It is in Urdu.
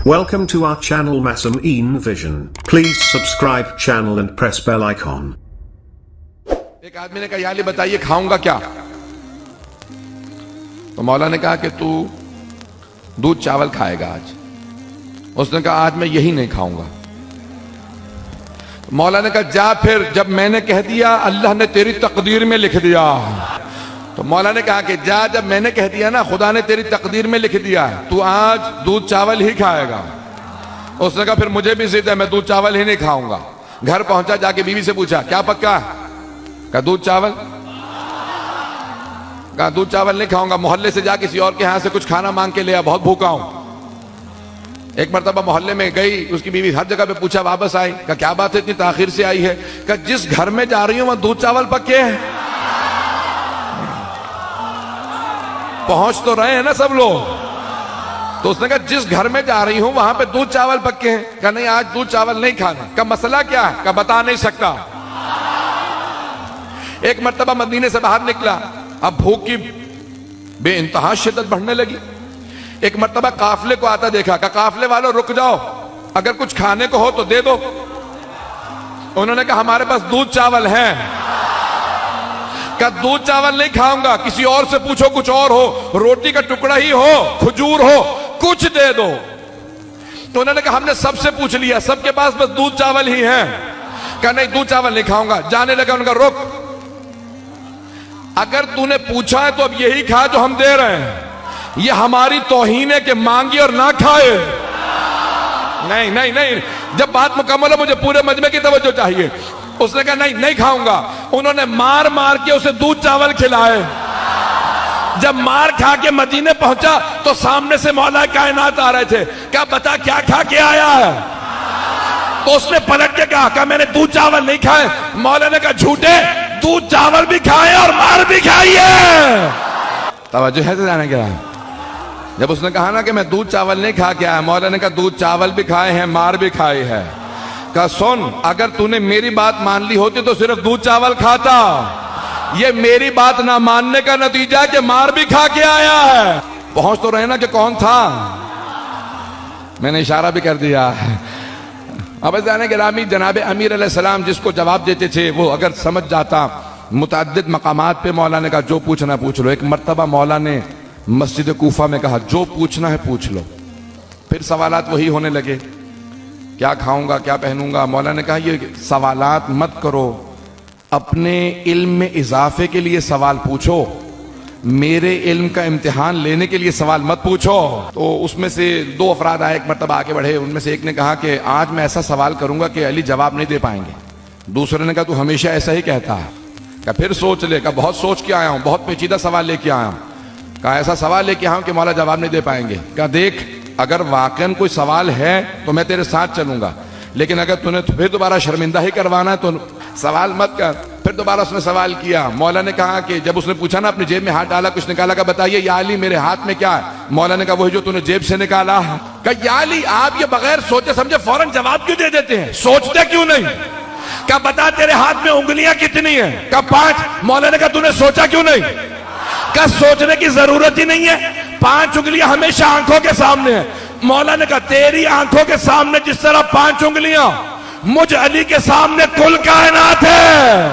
Welcome to our channel Masameen Vision. Please subscribe channel and press bell icon. ایک آدمی نے کہا یا علی بتائیے کھاؤں گا کیا؟ تو مولا نے کہا کہ تو دودھ چاول کھائے گا آج. اس نے کہا آج میں یہی نہیں کھاؤں گا. مولا نے کہا جا پھر, جب میں نے کہہ دیا اللہ نے تیری تقدیر میں لکھ دیا. تو مولا نے کہا کہ جا, جب میں نے کہہ دیا نا خدا نے تیری تقدیر میں لکھ دیا تو آج دودھ چاول ہی کھائے گا. اس نے کہا پھر مجھے بھی ضد ہے, میں دودھ چاول ہی نہیں کھاؤں گا. گھر پہنچا, جا کے بیوی سے پوچھا کیا پکا؟ کہا دودھ چاول. کہا دودھ چاول نہیں کھاؤں گا. محلے سے جا کسی اور کے ہاں سے کچھ کھانا مانگ کے لیا, بہت بھوکا ہوں. ایک مرتبہ محلے میں گئی, اس کی بیوی ہر جگہ پہ پوچھا, واپس آئی. کہا کیا بات ہے اتنی تاخیر سے آئی ہے؟ کہا جس گھر میں جا رہی ہوں وہاں دودھ چاول پکے ہیں. پہنچ تو رہے ہیں نا سب لوگ. تو اس نے کہا جس گھر میں جا رہی ہوں وہاں پہ دودھ چاول پکے ہیں. کہا نہیں آج دودھ چاول نہیں کھانا. کہا مسئلہ کیا ہے؟ کہا بتا نہیں سکتا. ایک مرتبہ مدینے سے باہر نکلا, اب بھوک کی بے انتہا شدت بڑھنے لگی. ایک مرتبہ قافلے کو آتا دیکھا. کہا قافلے والوں رک جاؤ, اگر کچھ کھانے کو ہو تو دے دو. انہوں نے کہا ہمارے پاس دودھ چاول ہیں. کہا دودھ چاول نہیں کھاؤں گا, کسی اور سے پوچھو کچھ اور ہو, روٹی کا ٹکڑا ہی ہو, کھجور ہو, کچھ دے دو. تو انہوں نے کہا ہم نے سب سے پوچھ لیا, سب کے پاس بس دودھ چاول ہی ہیں. کہا نہیں دودھ چاول نہیں کھاؤں گا. جانے لگا. ان کا رک, اگر تو نے پوچھا ہے تو اب یہی کھا جو ہم دے رہے ہیں. یہ ہماری توہین ہے کہ مانگی اور نہ کھائے. نہیں نہیں نہیں, جب بات مکمل ہو مجھے پورے مجمع کی توجہ چاہیے. اس نے کہا نہیں نہیں کھاؤں گا. انہوں نے مار مار کے اسے دودھ چاول کھلائے. جب مار کھا کے مدینے پہنچا تو سامنے سے مولا کائنات آ رہے تھے. کہا بتا کیا کھا کے آیا ہے؟ تو اس نے پلٹ کے کہا میں نے دودھ چاول نہیں کھائے. مولا نے کہا جھوٹے, دودھ چاول بھی کھائے اور مار بھی کھائی ہے. توجہ ہے تو جانے کیا. جب اس نے کہا نا کہ میں دودھ چاول نہیں کھا کے آیا, مولا نے کہا دودھ چاول بھی کھائے ہیں, مار بھی کھائی ہے. کہا سن, اگر تو نے میری بات مان لی ہوتی تو صرف دودھ چاول کھاتا. یہ میری بات نہ ماننے کا نتیجہ ہے کہ مار بھی کھا کے آیا ہے. پہنچ تو رہے نا کہ کون تھا. میں نے اشارہ بھی کر دیا. اب جانے گرامی, جناب امیر علیہ السلام جس کو جواب دیتے تھے وہ اگر سمجھ جاتا, متعدد مقامات پہ مولا نے کہا جو پوچھنا پوچھ لو. ایک مرتبہ مولا نے مسجد کوفہ میں کہا جو پوچھنا ہے پوچھ لو. پھر سوالات وہی ہونے لگے, کیا کھاؤں گا, کیا پہنوں گا. مولا نے کہا یہ سوالات مت کرو, اپنے علم میں اضافے کے لیے سوال پوچھو, میرے علم کا امتحان لینے کے لیے سوال مت پوچھو. تو اس میں سے دو افراد آئے, ایک مرتبہ آگے بڑھے. ان میں سے ایک نے کہا کہ آج میں ایسا سوال کروں گا کہ علی جواب نہیں دے پائیں گے. دوسرے نے کہا تو ہمیشہ ایسا ہی کہتا ہے. کہا پھر سوچ لے. کہا بہت سوچ کے آیا ہوں, بہت پیچیدہ سوال لے کے آیا ہوں. کہا ایسا سوال لے کے آیا ہوں کہ مولا جواب نہیں دے پائیں گے. کہا دیکھ, اگر واقعاً کوئی سوال ہے تو میں تیرے ساتھ چلوں گا, لیکن اگر تو نے پھر دوبارہ شرمندہ ہی کروانا ہے تو سوال مت کر. پھر دوبارہ اس نے سوال کیا. مولا نے کہا کہ جب اس نے پوچھا نا اپنی جیب میں ہاتھ ڈالا, کچھ نکالا, کہا بتائیے یا علی میرے ہاتھ میں کیا ہے؟ مولا نے کہا وہی جو تو نے جیب سے نکالا. کہا یا علی آپ یہ بغیر سوچے سمجھے فوراً جواب کیوں دے دیتے ہیں, سوچتے کیوں نہیں؟ کہا بتا تیرے ہاتھ میں انگلیاں کتنی ہیں؟ کہا 5. مولا نے کہا تو نے سوچا کیوں نہیں؟ کہا سوچنے کی ضرورت ہی نہیں ہے, 5 انگلیاں ہمیشہ آنکھوں کے سامنے ہیں. مولا نے کہا تیری آنکھوں کے سامنے جس طرح 5 انگلیاں, مجھ علی کے سامنے کل کائنات ہے.